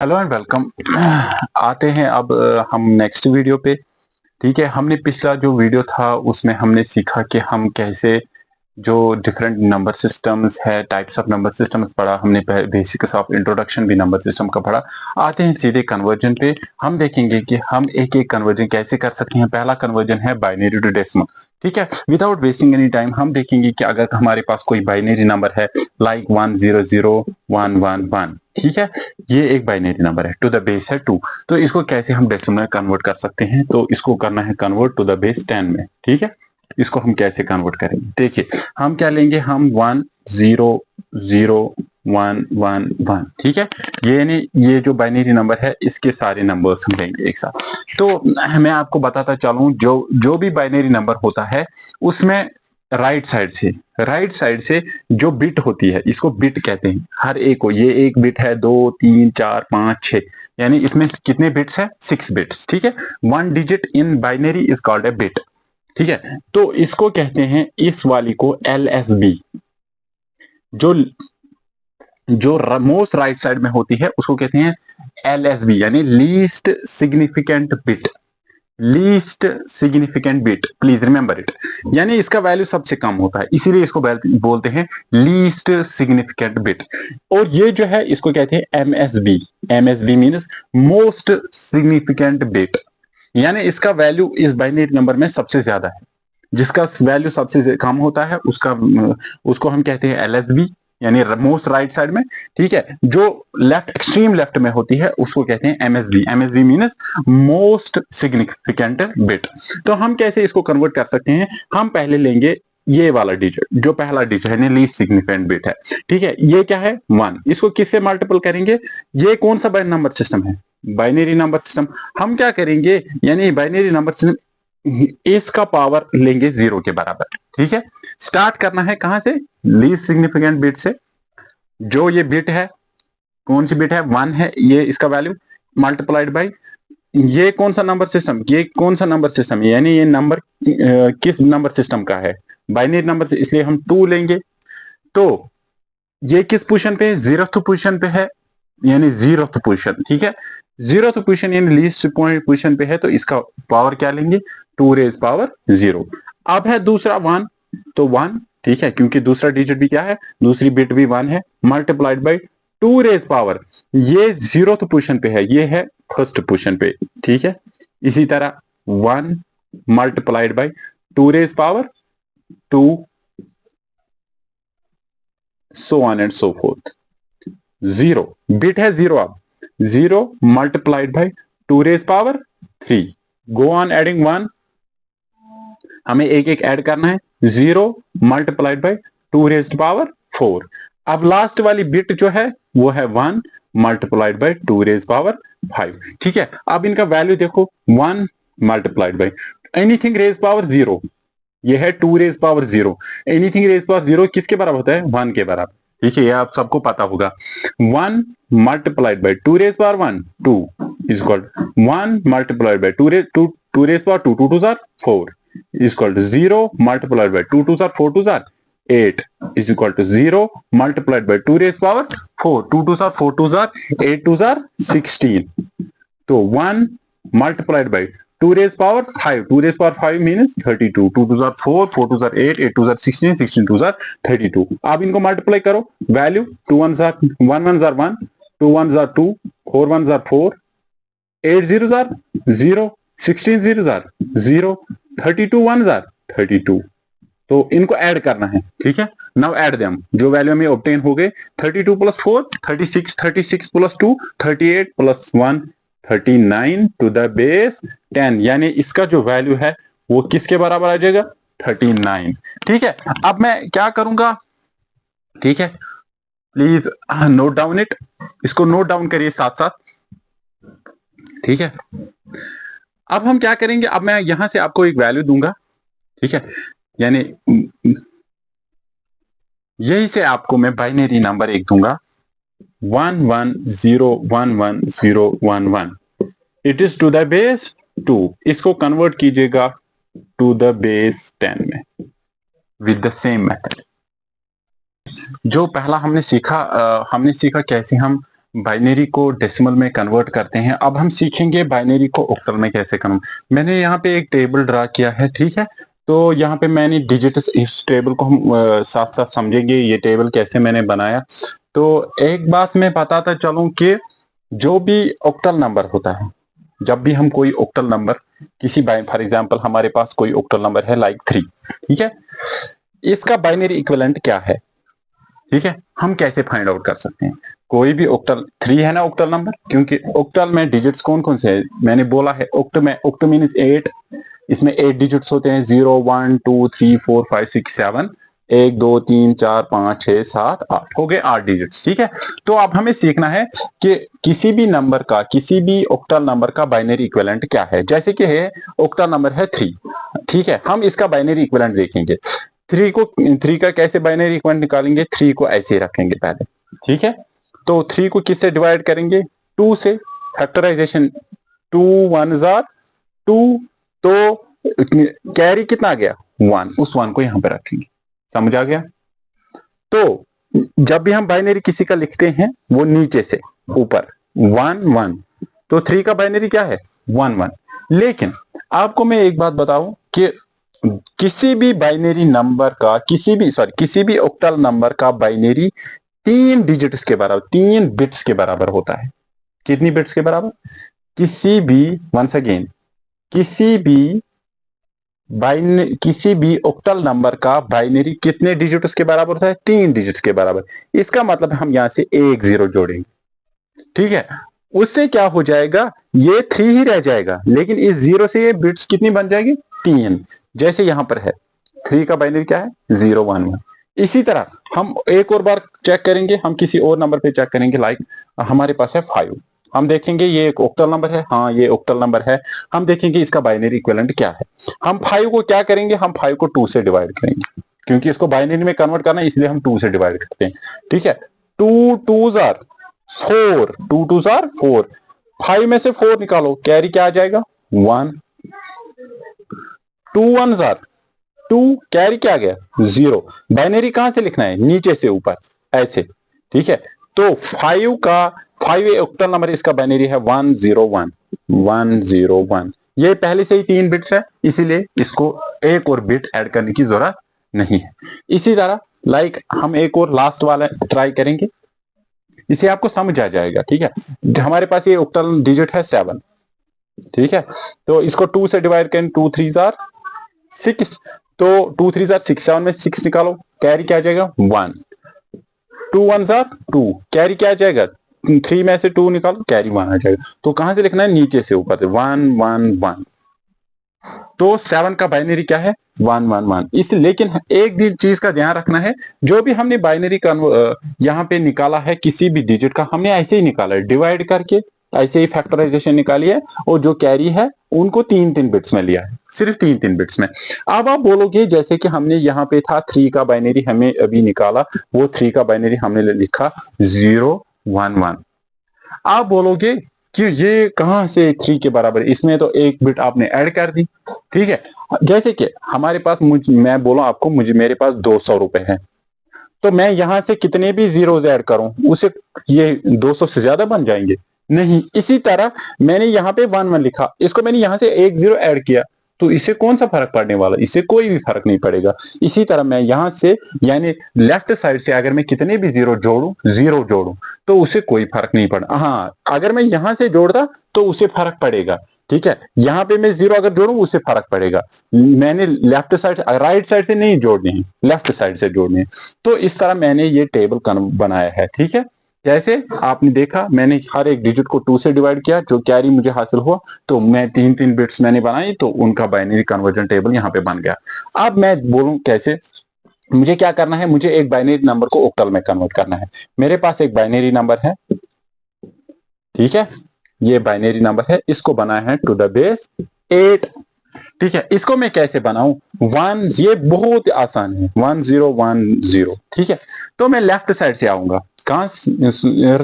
Hello and welcome. आते हैं अब हम नेक्स्ट वीडियो पे। ठीक है, हमने पिछला जो वीडियो था उसमें हमने सीखा कि हम कैसे जो डिफरेंट नंबर सिस्टम्स है, टाइप्स ऑफ नंबर सिस्टम्स पढ़ा हमने, बेसिक्स ऑफ इंट्रोडक्शन भी नंबर सिस्टम का पढ़ा। आते हैं सीधे कन्वर्जन पे। हम देखेंगे कि हम एक एक कन्वर्जन कैसे कर सकते हैं। पहला कन्वर्जन है बाइनरी टू डेसिमल। ठीक है, विदाउट वेस्टिंग एनी टाइम हम देखेंगे कि अगर हमारे पास कोई बाइनरी नंबर है लाइक 100 111, ठीक है, ये एक बाइनरी नंबर है, टू द बेस है 2, तो इसको कैसे हम डेसिमल में कन्वर्ट कर सकते हैं। तो इसको करना है कन्वर्ट टू द बेस 10 में। ठीक है, इसको हम कैसे कन्वर्ट करेंगे, देखिए हम क्या लेंगे, हम 100 111, ठीक है, ये यानी ये जो बाइनरी नंबर है इसके सारे नंबर्स हम लेंगे एक साथ। तो मैं आपको बताता चलूं, जो जो भी बाइनरी नंबर होता है उसमें राइट साइड से जो बिट होती है इसको बिट कहते हैं। हर एक को, ये एक बिट है, 2 3 4 5 6, यानी इसमें कितने बिट्स है, 6 बिट्स। ठीक है, 1 digit in binary is called a bit. ठीक है, तो इसको कहते हैं, इस वाली को LSB, जो जो मोस्ट राइट साइड में होती है उसको कहते हैं LSB, यानी least significant bit. Least significant bit, please remember it, यानी इसका वैल्यू सबसे कम होता है, इसीलिए इसको बोलते हैं लीस्ट सिग्निफिकेंट बिट। और ये जो है इसको कहते हैं MSB। MSB means most significant bit, यानी इसका वैल्यू इस बाइनरी नंबर में सबसे ज्यादा है। जिसका वैल्यू सबसे कम होता है उसको हम कहते हैं LSB, यानी मोस्ट राइट साइड में। ठीक है, जो लेफ्ट, एक्सट्रीम लेफ्ट में होती है उसको कहते हैं MSB। MSB means most significant bit. तो हम कैसे इसको कन्वर्ट कर सकते हैं, हम पहले लेंगे ये वाला डिजिट, जो पहला डिजिट है, लीस्ट सिग्निफिकेंट बिट है। ठीक है, ये क्या है, 1, इसको किससे मल्टीपल करेंगे, ये कौन सा नंबर सिस्टम है, बाइनरी नंबर सिस्टम। हम क्या करेंगे, यानी बाइनरी नंबर सिस्टम, इसका पावर लेंगे 0 के बराबर। ठीक है, स्टार्ट करना है कहां से, लीस्ट सिग्निफिकेंट बिट से। जो ये बिट है, कौन सी बिट है, 1 है, ये इसका वैल्यू मल्टीप्लाइड बाई ये कौन सा नंबर सिस्टम, ये कौन सा नंबर सिस्टम है, यानी ये नंबर किस नंबर सिस्टम का है, बाइनरी नंबर से, इसलिए हम 2 लेंगे। तो ये किस पोजीशन पे है, 0th पोजीशन पे है, यानी 0th पोजीशन। ठीक है, 0th पोजीशन यानी लीस्ट पोजीशन पे है, तो इसका पावर क्या लेंगे, 2 रेज पावर 0। अब है दूसरा 1, तो 1, ठीक है, क्योंकि दूसरा डिजिट भी क्या है, दूसरी बिट भी 1 है, मल्टीप्लाइड बाई 2 रेज पावर, ये 0th पोजीशन पे है, ये है फर्स्ट पोजीशन पे। ठीक है, इसी तरह 1 multiplied by 2 raise power 2, so on and so forth। 0 bit है 0, अब 0 multiplied by 2 raise power 3, go on adding 1, हमें एक एक ऐड करना है, 0 मल्टीप्लाइड बाई 2 रेज पावर 4। अब लास्ट वाली बिट जो है वो है 1 मल्टीप्लाइड बाई 2 रेज पावर 5। ठीक है, अब इनका वैल्यू देखो, 1 multiplied by anything raise power 0, ये है 2 raise power 0। Anything raise power 0 किसके बराबर होता है, 1 के बराबर। ठीक है, ये आप सबको पता होगा। 1 multiplied by 2 raise power 1, 2 is equal 1 multiplied by 2 raise power 2, 2 2 4 is equal to 0 multiplied by 2 2s are 4 2s are 8 is equal to 0 multiplied by 2 raised power 4, 2 2s are 4 2s are 8 2s are 16। तो 1 multiplied by 2 raised power 5, 2 raised power 5 means 32, 2 2s are 4, 4 2s are 8, 8 2s are 16, 16 2s are 32। अब इनको multiply करो, value 2 1s are 1 1s are 1, 2 1s are 2, 4 1s are 4, 8 zeros are 0, 16 zeros are 0, 32 1s are 32। तो इनको add करना है। ठीक है, now add them, जो वैल्यू में ऑब्टेन हो गए, 32 plus 4 36, 36 plus 2 38 plus 1 39 to the base 10, यानी इसका जो वैल्यू है वो किसके बराबर आ जाएगा, 39। ठीक है, अब मैं क्या करूंगा, ठीक है, प्लीज नोट डाउन इट, इसको नोट डाउन करिए साथ साथ। ठीक है, अब हम क्या करेंगे, अब मैं यहां से आपको एक वैल्यू दूंगा। ठीक है, यानी यही से आपको मैं बाइनरी नंबर एक दूंगा, 11011011, it is to the base 2, इसको कन्वर्ट कीजिएगा टू द बेस 10 में विद द सेम मेथड। जो पहला हमने सीखा कैसे हम बाइनरी को डेसिमल में कन्वर्ट करते हैं। अब हम सीखेंगे बाइनरी को ऑक्टल में कैसे कन्वर्ट। मैंने यहाँ पे एक टेबल ड्रा किया है, ठीक है। तो यहाँ पे मैंने डिजिट्स, इस टेबल को हम साथ साथ समझेंगे ये टेबल कैसे मैंने बनाया। तो एक बात मैं बताता चलूं कि जो भी ऑक्टल नंबर होता है, जब भी हम कोई ऑक्टल नंबर किसी फॉर एग्जांपल हमारे पास कोई ऑक्टल नंबर है लाइक 3, ठीक है, इसका बाइनरी इक्विवेलेंट क्या है, ठीक है, हम कैसे फाइंड आउट कर सकते हैं। कोई भी ऑक्टल 3 है ना ऑक्टल नंबर, क्योंकि ऑक्टल में डिजिट्स कौन कौन से हैं मैंने बोला है, ऑक्ट मीन्स 8, इसमें 8 डिजिट्स होते हैं, 0 1 2 3 4 5 6 7, 1 2 3 4 5 6 7 8 हो गए 8 डिजिट्स, ठीक है। तो अब हमें सीखना है कि किसी भी नंबर का, किसी भी ऑक्टल नंबर का बाइनरी इक्विवेलेंट क्या है। जैसे कि है ऑक्टल नंबर है 3, ठीक है, हम इसका बाइनरी इक्विवेलेंट देखेंगे। 3 का कैसे बाइनरी इक्विवेलेंट निकालेंगे, 3 को ऐसे रखेंगे पहले, ठीक है। तो 3 को किससे डिवाइड करेंगे, 2 से, फैक्टराइजेशन 2 1 जार 2, तो कैरी कितना आ गया 1, उस 1 को यहां पे रखेंगे, समझ आ गया। तो जब भी हम बाइनरी किसी का लिखते हैं वो नीचे से ऊपर 1 1, तो 3 का बाइनरी क्या है 1 1। लेकिन आपको मैं एक बात बताऊं कि किसी भी बाइनरी नंबर का, किसी भी ऑक्टल नंबर का बाइनरी 3 डिजिट्स के बराबर, 3 बिट्स के बराबर होता है। कितनी बिट्स के बराबर, किसी भी, वंस अगेन, किसी भी ऑक्टल नंबर का बाइनरी कितने डिजिट्स के बराबर होता है, 3 डिजिट्स के बराबर। इसका मतलब हम यहां से 1 0 जोड़ेंगे, ठीक है। उससे क्या हो जाएगा, ये 3 ही रह जाएगा, लेकिन इस 0 से ये बिट्स कितनी बन जाएगी 3। जैसे यहां पर है 3 का बाइनरी क्या है 0 1 1। इसी तरह हम एक और बार चेक करेंगे, हम किसी और नंबर पे चेक करेंगे, लाइक हमारे पास है 5, हम देखेंगे ये एक ऑक्टल नंबर है, हाँ ये ऑक्टल नंबर है, हम देखेंगे इसका बाइनरी इक्विवेलेंट क्या है। हम 5 को क्या करेंगे, हम 5 को 2 से डिवाइड करेंगे, क्योंकि इसको बाइनरी में कन्वर्ट करना है, इसलिए हम 2 से डिवाइड करते हैं, ठीक है। 2 2 जार 4, 2 2 जार 4, 5 में से 4 निकालो, कैरी क्या आ जाएगा 1, 2 1 जार 2, कैरी क्या आ गया 0। बाइनरी कहां से लिखना है, नीचे से ऊपर ऐसे, ठीक है। तो 5 ऑक्टल नंबर, इसका बाइनरी है 1 0 1 1 0 1। ये पहले से ही 3 बिट्स है, इसीलिए इसको एक और बिट ऐड करने की जरूरत नहीं है। इसी तरह लाइक हम एक और लास्ट वाला ट्राई करेंगे, इसे आपको समझ आ जाएगा, ठीक है। हमारे पास ये ऑक्टल डिजिट है 7, ठीक है। तो इसको 2 से डिवाइड करें, 2 3 जार 6, तो 2 3 जार 6, 7 में 6 निकालो, कैरी क्या आ जाएगा 1, 2 1 जार 2, कैरी क्या आ जाएगा 3 में से 2 निकालो, कैरी 1 आ जाएगा। तो कहां से लिखना है, नीचे से ऊपर से 1 1 1। तो 7 का बाइनरी क्या है 1 1 1। इस लेकिन एक चीज का ध्यान रखना है, जो भी हमने बाइनरी यहाँ पे निकाला है किसी भी डिजिट का, हमने ऐसे ही निकाला है डिवाइड करके, ऐसे ही फैक्टराइजेशन निकाली है, और जो कैरी है उनको 3 बिट्स में लिया है, सिर्फ 3 बिट्स में। अब आप बोलोगे जैसे कि हमने यहाँ पे था 3 का बाइनरी हमें अभी निकाला, वो 3 का बाइनरी हमने लिखा 0 1 1। आप बोलोगे कि ये कहां से 3 के बराबर, इसमें तो 1 बिट आपने ऐड कर दी, ठीक है। जैसे कि हमारे पास, मैं बोला आपको, मेरे पास 200 रुपए है, तो मैं यहां से कितने भी जीरोस ऐड करूं, उसे ये 200 से ज्यादा बन जाएंगे नहीं। इसी तरह मैंने यहाँ पे 1 1 लिखा, इसको मैंने यहां से 1 0 ऐड किया, तो इससे कौन सा फर्क पड़ने वाला, इससे कोई भी फर्क नहीं पड़ेगा। इसी तरह मैं यहां से, यानी लेफ्ट साइड से अगर मैं कितने भी जीरो जोड़ू तो उसे कोई फर्क नहीं पड़ा। हाँ, अगर मैं यहां से जोड़ता तो उसे फर्क पड़ेगा, ठीक है। यहां पे मैं 0 अगर जोड़ू उससे फर्क पड़ेगा। मैंने लेफ्ट साइड, राइट साइड से नहीं जोड़ने हैं, लेफ्ट साइड से जोड़ने हैं। तो इस तरह मैंने ये टेबल बनाया है, ठीक है। जैसे आपने देखा, मैंने हर एक डिजिट को 2 से डिवाइड किया, जो कैरी मुझे हासिल हुआ, तो मैं 3 बिट्स मैंने बनाई, तो उनका बाइनरी कन्वर्जन टेबल यहाँ पे बन गया। अब मैं बोलूं कैसे, मुझे क्या करना है, मुझे एक बाइनरी नंबर को ऑक्टल में कन्वर्ट करना है। मेरे पास एक बाइनरी नंबर है, ठीक है, ये बाइनरी नंबर है, इसको बनाया है टू द बेस 8, ठीक है। इसको मैं कैसे बनाऊं, 1, ये बहुत आसान है, 1 0 1 0, ठीक है। तो मैं लेफ्ट साइड से आऊंगा, कहां,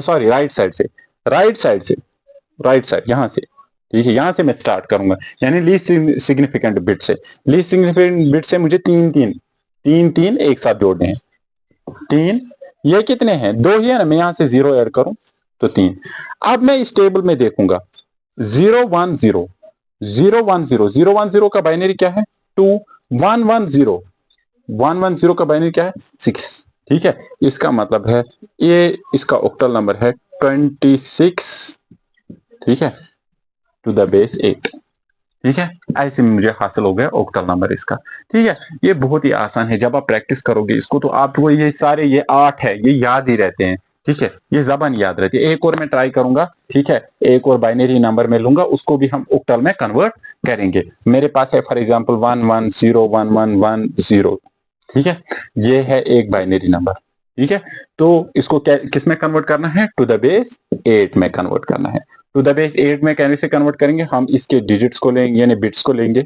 सॉरी राइट साइड से, राइट साइड यहां से, ठीक है। यहां से मैं स्टार्ट करूंगा, यानी लीस्ट सिग्निफिकेंट बिट से, लीस्ट सिग्निफिकेंट बिट से मुझे 3 एक साथ जोड़ने हैं। 3, ये कितने हैं 2 ही है ना, मैं यहां से 0 ऐड करूं तो 3। अब मैं इस टेबल में देखूंगा 010 010 010 का बाइनरी क्या है 2, 110 110 का बाइनरी क्या है 6। ठीक है, इसका मतलब है ये इसका ऑक्टल नंबर है 26, ठीक है, टू द बेस 8। ठीक है, ऐसे में मुझे हासिल हो गया ऑक्टल नंबर इसका। ठीक है, ये बहुत ही आसान है, जब आप प्रैक्टिस करोगे इसको तो आपको ये सारे ये 8 है ये याद ही रहते हैं। ठीक है, ये जबान याद रहती है। एक और मैं ट्राई करूंगा, ठीक है, एक और बाइनरी नंबर में लूंगा, उसको भी हम ऑक्टल में कन्वर्ट करेंगे। मेरे पास है फॉर एग्जांपल 11011110। ठीक है, ये है एक बाइनरी नंबर। ठीक है, तो इसको किस में कन्वर्ट करना है, टू द बेस 8 में कन्वर्ट करना है। टू द बेस 8 में कैसे कन्वर्ट करेंगे, हम इसके डिजिट्स को लेंगे यानी बिट्स को लेंगे।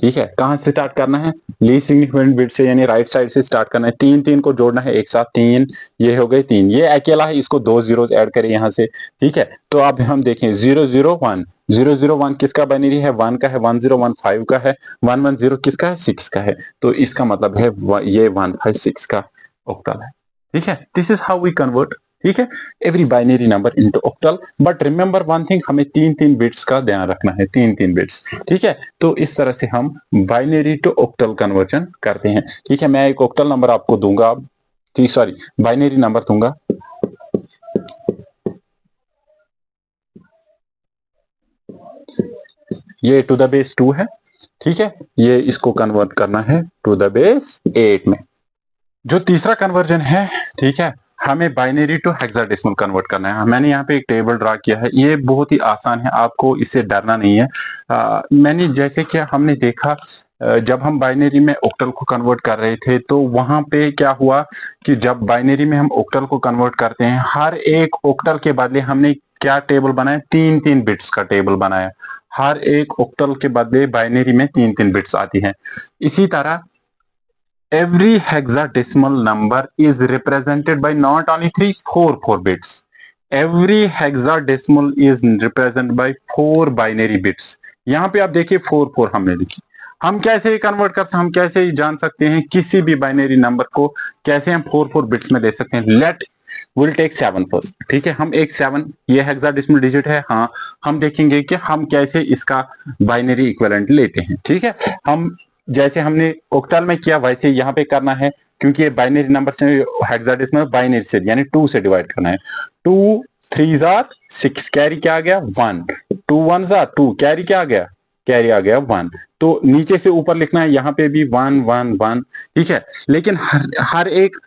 ठीक है, कहां से स्टार्ट करना है, लीस्ट सिग्निफिकेंट बिट से यानी राइट साइड से स्टार्ट करना है। 3 3 को जोड़ना है एक साथ, 3 ये हो गए 3, ये अकेला है, इसको 2 जीरोस ऐड करें यहां से। ठीक है, तो अब हम देखें 001 001 किसका बाइनरी है, 1 का है, 1015 का है, 110 किसका है, 6 का है। तो इसका मतलब है ये 156 का ऑक्टल है। ठीक है, this is how we convert, ठीक है, every binary number into octal. But remember one thing, हमें 3 बिट्स का ध्यान रखना है, 3 बिट्स। ठीक है, तो इस तरह से हम बाइनरी टू ऑक्टल कन्वर्जन करते हैं। ठीक है, मैं एक ऑक्टल नंबर आपको दूंगा, ठीक, सॉरी, बाइनरी नंबर दूंगा। ये टू द बेस 2 है। ठीक है, ये इसको कन्वर्ट करना है टू द बेस 8 में। जो तीसरा कन्वर्जन है, ठीक है, हमें बाइनरी टू हेक्साडेसिमल कन्वर्ट करना है। मैंने यहाँ पे एक टेबल ड्रा किया है, ये बहुत ही आसान है, आपको इससे डरना नहीं है। मैंने जैसे कि हमने देखा जब हम बाइनरी में ऑक्टल को कन्वर्ट कर रहे थे तो वहां पे क्या हुआ कि जब बाइनरी में हम ऑक्टल को कन्वर्ट करते हैं, हर एक ऑक्टल के बदले हमने क्या टेबल बनाया, 3 बिट्स का टेबल बनाया। हर एक ऑक्टल के बदले बाइनरी में 3 बिट्स आती हैं। इसी तरह every hexadecimal number is represented by not only 4 bits. Every hexadecimal is represented by 4 binary bits. यहाँ पे आप देखिए 4 हमने लिखी। हम कैसे कन्वर्ट कर सकते हैं, हम कैसे जान सकते हैं किसी भी बाइनरी नंबर को कैसे हम 4 बिट्स में दे सकते हैं। Let will take 7 first. ठीक है, हम एक 7, ये हेक्साडेसिमल डिजिट है, हाँ, हम देखेंगे कि हम कैसे इसका बाइनरी इक्विवेलेंट लेते हैं। ठीक है, हम जैसे हमने ऑक्टल में किया वैसे यहाँ पे करना है, क्योंकि ये बाइनरी नंबर से हेक्साडेसिमल बाइनरी से यानी 2 से डिवाइड करना है। 2 3 6, कैरी क्या आ गया 1, 2 1 2, कैरी क्या आ गया, कैरी आ गया 1। तो नीचे से ऊपर लिखना है, यहाँ पे भी 1 1 1। ठीक है, लेकिन हर एक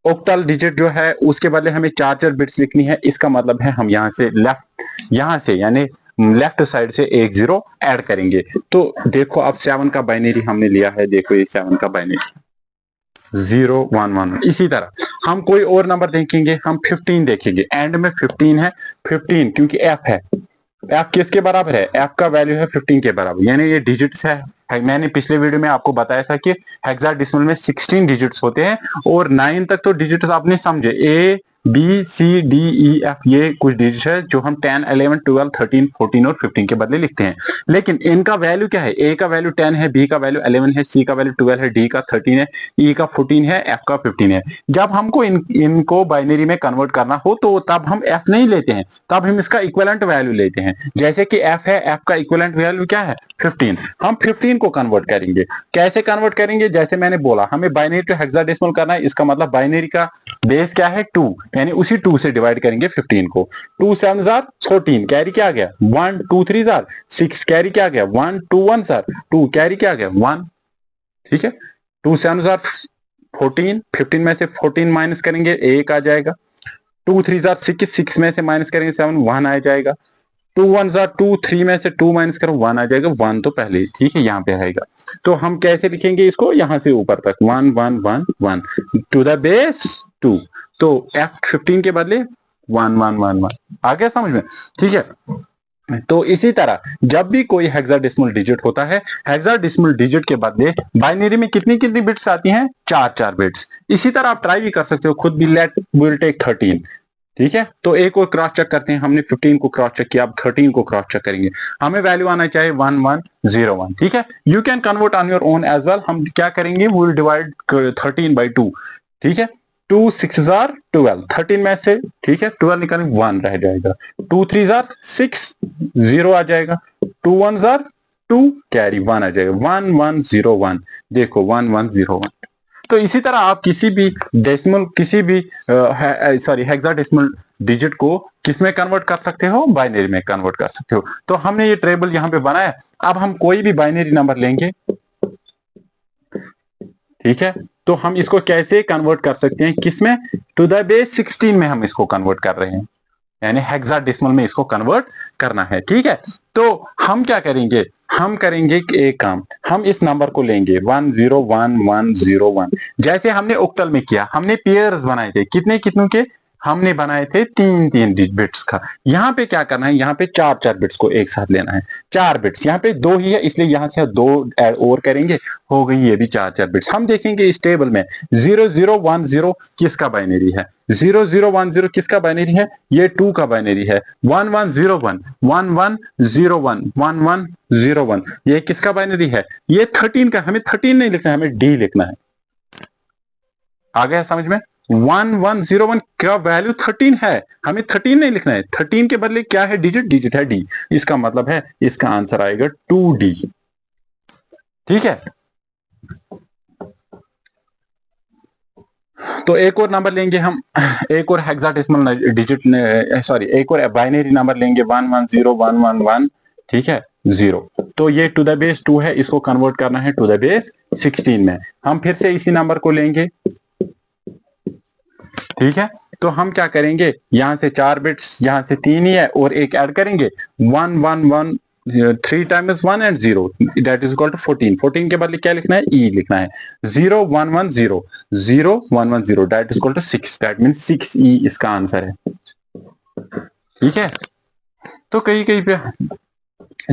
ऑक्टल डिजिट जो है उसके बदले हमें 4 बिट्स लिखनी है। इसका मतलब है हम यहाँ से लेफ्ट, यहाँ से यानी लेफ्ट साइड से एक 0 ऐड करेंगे। तो देखो अब 7 का बाइनरी हमने लिया है, देखो ये 7 का बाइनरी 0 1 1। इसी तरह हम कोई और नंबर देखेंगे, हम 15 देखेंगे, एंड में 15 है, 15 क्योंकि एफ है, एफ किसके बराबर है, एफ का वैल्यू है 15 के बराबर, यानी ये डिजिट्स है। मैंने पिछले वीडियो में आपको बताया था कि हेक्साडेसिमल में 16 डिजिट्स होते हैं और 9 तक तो डिजिट्स आपने समझे, A B C D E F, ये कुछ डिजिट है जो हम 10 11 12 13 14 और 15 के बदले लिखते हैं। लेकिन इनका वैल्यू क्या है, ए का वैल्यू 10 है, बी का वैल्यू 11 है, सी का वैल्यू 12 है, डी का 13 है, ई का 14 है, एफ का 15 है। जब हमको इनको बाइनरी में कन्वर्ट करना हो तो तब हम एफ नहीं लेते हैं, तब हम इसका इक्विवेलेंट वैल्यू लेते हैं। जैसे कि एफ है, एफ का इक्विवेलेंट वैल्यू क्या है 15, हम 15 को कन्वर्ट करेंगे। कैसे कन्वर्ट करेंगे, जैसे मैंने बोला हमें बाइनरी टू हेक्साडेसिमल करना है, इसका मतलब बाइनरी का बेस क्या है 2, यानी उसी 2 से डिवाइड करेंगे 15 को। 2 7 14, कैरी क्या आ गया 1, 2 3 6, कैरी क्या आ गया 1, 2 1 2, कैरी क्या आ गया 1। ठीक है, 2 7 14, 15 में से 14 माइनस करेंगे 1 आ जाएगा। 2 3 6, 6 में से माइनस करेंगे 7, 1 आ जाएगा। 2 1 2, 3 में से 2 माइनस करो 1 आ जाएगा, 1 तो पहले, ठीक है, यहाँ पे आएगा। तो हम कैसे लिखेंगे इसको, यहाँ से ऊपर तक 1 1 1 1 टू द बेस 2। तो F15 के बदले 1 1 1 1 आ गया समझ में। ठीक है, तो इसी तरह जब भी कोई हेक्साडेसिमल डिजिट होता है, हेक्साडेसिमल डिजिट के बदले बाइनरी में कितनी कितनी बिट्स आती हैं, 4 बिट्स। इसी तरह आप ट्राई भी कर सकते हो खुद भी, लेट विल टेक 13। ठीक है, तो एक और क्रॉस चेक करते हैं, हमने 15 को क्रॉस चेक किया, अब 13 को क्रॉस चेक करेंगे, हमें वैल्यू आना चाहिए 1 1 0 1। ठीक है, you can convert on your own as well. हम क्या करेंगे, वी विल डिवाइड 13 बाई 2। ठीक है, 2 6 जार 12, 13 में से ठीक है 12 निकालें 1 रह जाएगा, 2 3 जार 6 0 आ जाएगा, 2 1 जार 2 कैरी 1 आ जाएगा, 1 1 0 1, देखो 1 1 0 1। तो इसी तरह आप किसी भी डेसिमल किसी भी सॉरी हेक्साडेसिमल डिजिट को किस में कन्वर्ट कर सकते हो, बाइनरी में कन्वर्ट कर सकते हो। तो हमने ये टेबल यहाँ पे बनाया। अब हम कोई भी बाइनरी नंबर लेंगे, ठीक है, तो हम इसको कैसे कन्वर्ट कर सकते हैं, किसमें, टू द बेस 16 में हम इसको कन्वर्ट कर रहे हैं, यानी हेक्साडेसिमल में इसको कन्वर्ट करना है। ठीक है, तो हम क्या करेंगे, हम करेंगे एक काम, हम इस नंबर को लेंगे 101101, जैसे हमने ऑक्टल में किया, हमने पेयर्स बनाए थे, कितने कितनों के, हमने बनाए थे 3 बिट्स का। यहाँ पे क्या करना है, यहाँ पे 4 बिट्स को एक साथ लेना है, 4 बिट्स, यहाँ पे 2 ही है इसलिए यहाँ से 2 ऐड और करेंगे, हो गई ये भी 4 बिट्स। हम देखेंगे इस टेबल में 0010 किसका बाइनरी है, 0010 किसका बाइनरी है, ये 2 का बाइनरी है, 1101 1101 1101 ये किसका बाइनरी है, ये 13 का, हमें 13 नहीं लिखना है, हमें डी लिखना है। आ गया समझ में, 1101 का वैल्यू 13 है, हमें 13 नहीं लिखना है, 13 के बदले क्या है, डिजिट है डी, इसका मतलब है इसका आंसर आएगा 2D। ठीक है, तो एक और नंबर लेंगे हम, एक और हेक्साडेसिमल डिजिट, सॉरी एक और बाइनरी नंबर लेंगे 110111, ठीक है 0। तो ये टू द बेस 2 है, इसको कन्वर्ट करना है टू द बेस 16 में। हम फिर से इसी नंबर को लेंगे, ठीक है, तो हम क्या करेंगे, यहां से 4 बिट्स, यहां से 3 ही है और एक ऐड करेंगे, 111 3 times 1 and 0 that is equal to 14, 14 के बदले क्या लिखना है, ई लिखना है, 0110 0110 that is equal to 6, that means 6E इसका आंसर है। ठीक है, तो कहीं कहीं पे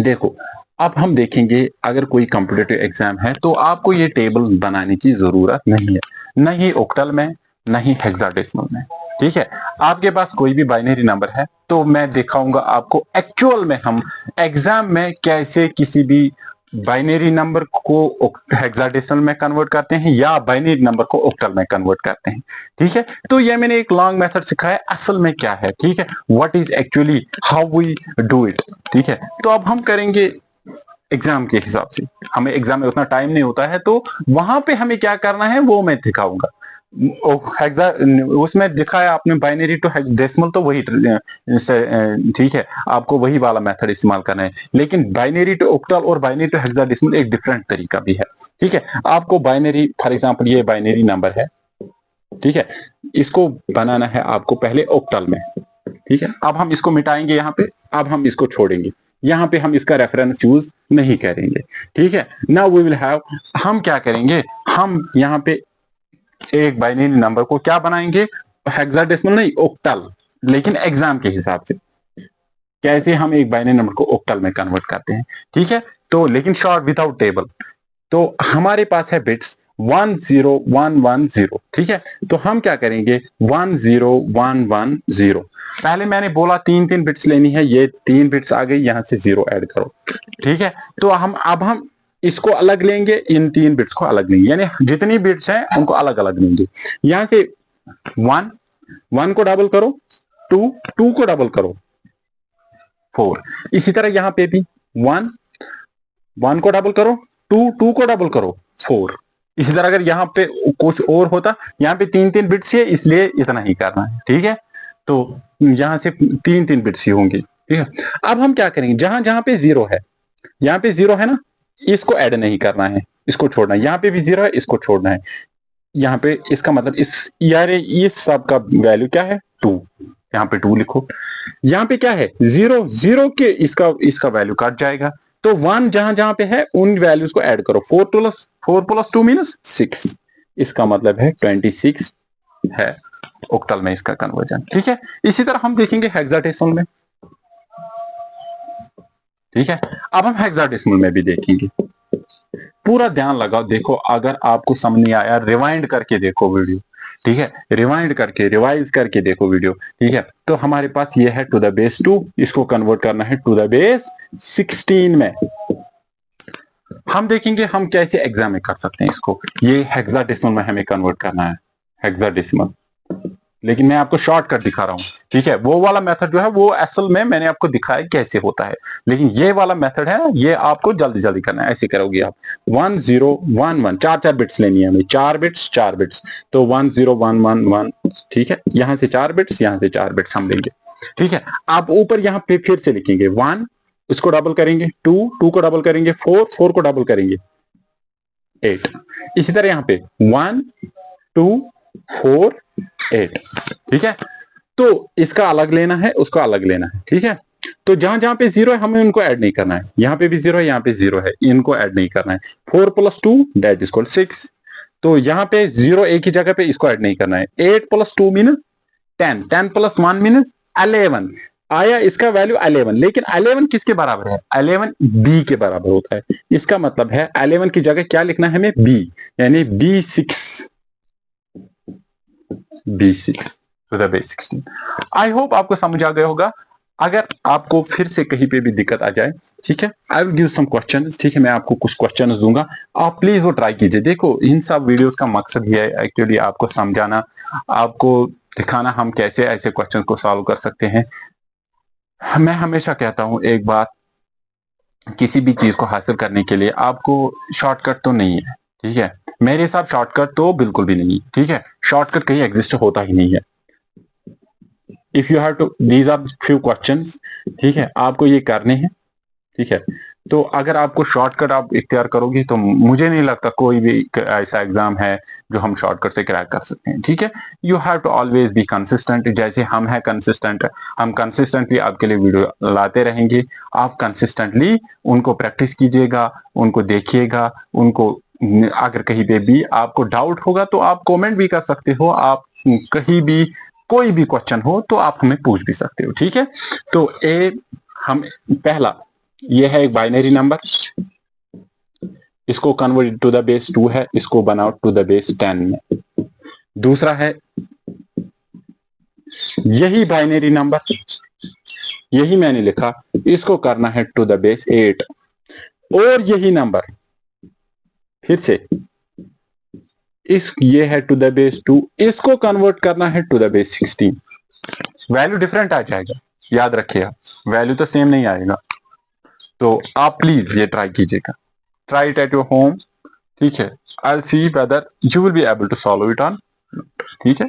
देखो, अब हम देखेंगे अगर कोई कॉम्पिटिटिव एग्जाम है तो आपको ये टेबल बनाने की जरूरत नहीं है, नहीं ऑक्टल में, नहीं हेक्साडेसिमल में। ठीक है, आपके पास कोई भी बाइनरी नंबर है तो मैं दिखाऊंगा आपको एक्चुअल में हम एग्जाम में कैसे किसी भी बाइनरी नंबर को हेक्साडेसिमल में कन्वर्ट करते हैं या बाइनरी नंबर को ऑक्टल में कन्वर्ट करते हैं। ठीक है, तो ये मैंने एक लॉन्ग मेथड सिखाया, असल में क्या है, ठीक है, what is actually how we do it. ठीक है, तो अब हम करेंगे एग्जाम के हिसाब से, हमें एग्जाम में उतना टाइम नहीं होता है तो वहां पे हमें क्या करना है वो मैं दिखाऊंगा। उसमें दिखाया आपने बाइनरी टू डेसिमल, तो वही ठीक है, आपको वही वाला मेथड इस्तेमाल करना है, लेकिन बाइनरी टू ऑक्टल और बाइनरी टू हेक्साडेसिमल एक डिफरेंट तरीका भी है। ठीक है, आपको बाइनरी, फॉर एग्जांपल ये बाइनरी नंबर है, ठीक है, इसको बनाना है आपको पहले ऑक्टल में। ठीक है, अब हम इसको मिटाएंगे यहाँ पे, अब हम इसको छोड़ेंगे, यहाँ पे हम इसका रेफरेंस यूज नहीं करेंगे। ठीक है, नाउ वी विल हैव, हम क्या करेंगे, हम यहाँ पे एक बाइनरी नंबर को क्या बनाएंगे, हेक्साडेसिमल नहीं ऑक्टल, लेकिन एग्जाम के हिसाब से कैसे हम एक बाइनरी नंबर को ऑक्टल में कन्वर्ट करते हैं। ठीक है, तो लेकिन शॉर्ट विदाउट टेबल। तो हमारे पास है बिट्स 10110। ठीक है, तो हम क्या करेंगे 10110, पहले मैंने बोला 3 बिट्स लेनी है, ये 3 बिट्स आ गई, यहां से 0 ऐड करो। ठीक है, तो हम इसको अलग लेंगे, इन 3 बिट्स को अलग लेंगे, यानी जितनी बिट्स हैं उनको अलग अलग लेंगे। यहां से 1 को डबल करो, 2 को डबल करो 4, इसी तरह यहां पे भी 1 को डबल करो, 2 को डबल करो 4। इसी तरह अगर यहाँ पे कुछ और होता, यहाँ पे 3 बिट्स है इसलिए इतना ही करना है। ठीक है, तो यहां से 3 बिट्स ही होंगी। ठीक है, अब हम क्या करेंगे, जहां जहां पे 0 है, यहाँ पे 0 है ना, इसको ऐड नहीं करना है, इसको छोड़ना है, यहाँ पे भी 0 है, इसको छोड़ना है, यहाँ पे इसका मतलब इस सब का वैल्यू क्या है 2, यहाँ पे 2 लिखो, यहाँ पे क्या है 0 के इसका वैल्यू कट जाएगा, तो 1 जहां जहां पे है उन वैल्यूज को ऐड करो, 4 प्लस 2 मीन्स 6, इसका मतलब है 26 है ऑक्टल में इसका कन्वर्जन। ठीक है, इसी तरह हम देखेंगे हेक्साडेसिमल में। ठीक है, अब हम हेक्साडेसिमल में भी देखेंगे, पूरा ध्यान लगाओ, देखो अगर आपको समझ नहीं आया रिवाइंड करके देखो वीडियो। ठीक है, रिवाइंड करके रिवाइज करके देखो वीडियो। ठीक है, तो हमारे पास ये है टू द बेस 2, इसको कन्वर्ट करना है टू द बेस 16 में। हम देखेंगे हम कैसे एग्जाम में कर सकते हैं इसको, ये हेक्साडेसिमल में हमें कन्वर्ट करना है, हेक्साडेसिमल। लेकिन मैं आपको शॉर्टकट दिखा रहा हूँ, ठीक है। वो वाला मेथड जो है वो असल में मैंने आपको दिखाया कैसे होता है, लेकिन ये वाला मेथड है ये आपको जल्दी जल्दी करना है। ऐसे करोगे आप 1011, चार चार बिट्स लेनी है हमें, चार बिट्स, तो 1011, ठीक है। यहां से 4 बिट्स, यहां से 4 बिट्स हम लेंगे, ठीक है। आप ऊपर यहाँ पे फिर से लिखेंगे 1, इसको डबल करेंगे 2 को डबल करेंगे 4 को डबल करेंगे 8। इसी तरह यहाँ पे 1 2 4 8, ठीक है। तो इसका अलग लेना है, उसका अलग लेना है, ठीक है। तो जहां जहां पे 0 है हमें उनको ऐड नहीं करना है, यहाँ पे भी 0 है, यहाँ पे 0 है, इनको ऐड नहीं करना है। 4 + 2 दैट इज इक्वल 6, तो यहाँ पे 0 एक ही जगह पे, इसको ऐड नहीं करना है। 8 + 2 मीनस 10, 10 + 1 मीनस 11 आया, इसका वैल्यू 11, लेकिन 11 किसके बराबर है? 11 बी के बराबर होता है। इसका मतलब है 11 की जगह क्या लिखना है हमें? बी, यानी B6 to the base 16। I hope आपको समझ आ गया होगा। अगर आपको फिर से कहीं पे भी दिक्कत आ जाए, ठीक है, I will give some questions, ठीक है, मैं आपको कुछ क्वेश्चंस दूंगा, आप प्लीज वो ट्राई कीजिए। देखो इन सब वीडियोस का मकसद ये है एक्चुअली आपको समझाना, आपको दिखाना हम कैसे ऐसे क्वेश्चन को सॉल्व कर सकते हैं। मैं हमेशा कहता हूं एक बात, किसी भी चीज को हासिल करने के लिए आपको शॉर्टकट तो नहीं है, ठीक है। मेरे हिसाब शॉर्टकट तो बिल्कुल भी नहीं, ठीक है। शॉर्टकट कहीं एग्जिस्ट होता ही नहीं है। If you have to, these are few questions, ठीक है, आपको ये करने हैं, ठीक है। तो अगर आपको शॉर्टकट आप इख्तियार करोगे तो मुझे नहीं लगता कोई भी ऐसा एग्जाम है जो हम शॉर्टकट से क्रैक कर सकते हैं, ठीक है। You have to always be consistent, जैसे हम हैं कंसिस्टेंट, हम कंसिस्टेंटली आपके लिए वीडियो लाते रहेंगे। आप कंसिस्टेंटली उनको प्रैक्टिस कीजिएगा, उनको देखिएगा, उनको अगर कहीं पे भी आपको डाउट होगा तो आप कमेंट भी कर सकते हो, आप कहीं भी कोई भी क्वेश्चन हो तो आप हमें पूछ भी सकते हो, ठीक है। तो हम पहला ये है एक बाइनरी नंबर, इसको कन्वर्ट टू द बेस 2 है, इसको बनाओ टू द बेस 10 में। दूसरा है यही बाइनरी नंबर, यही मैंने लिखा, इसको करना है टू द बेस 8, और यही नंबर फिर से ये है टू द बेस 2, इसको कन्वर्ट करना है to the base 16। Value different आ जाएगा, याद रखिएगा, वैल्यू तो सेम नहीं आएगा। तो आप प्लीज ये ट्राई कीजिएगा, try it at your home, ठीक है। I will see whether you will be able to solve it on, ठीक है।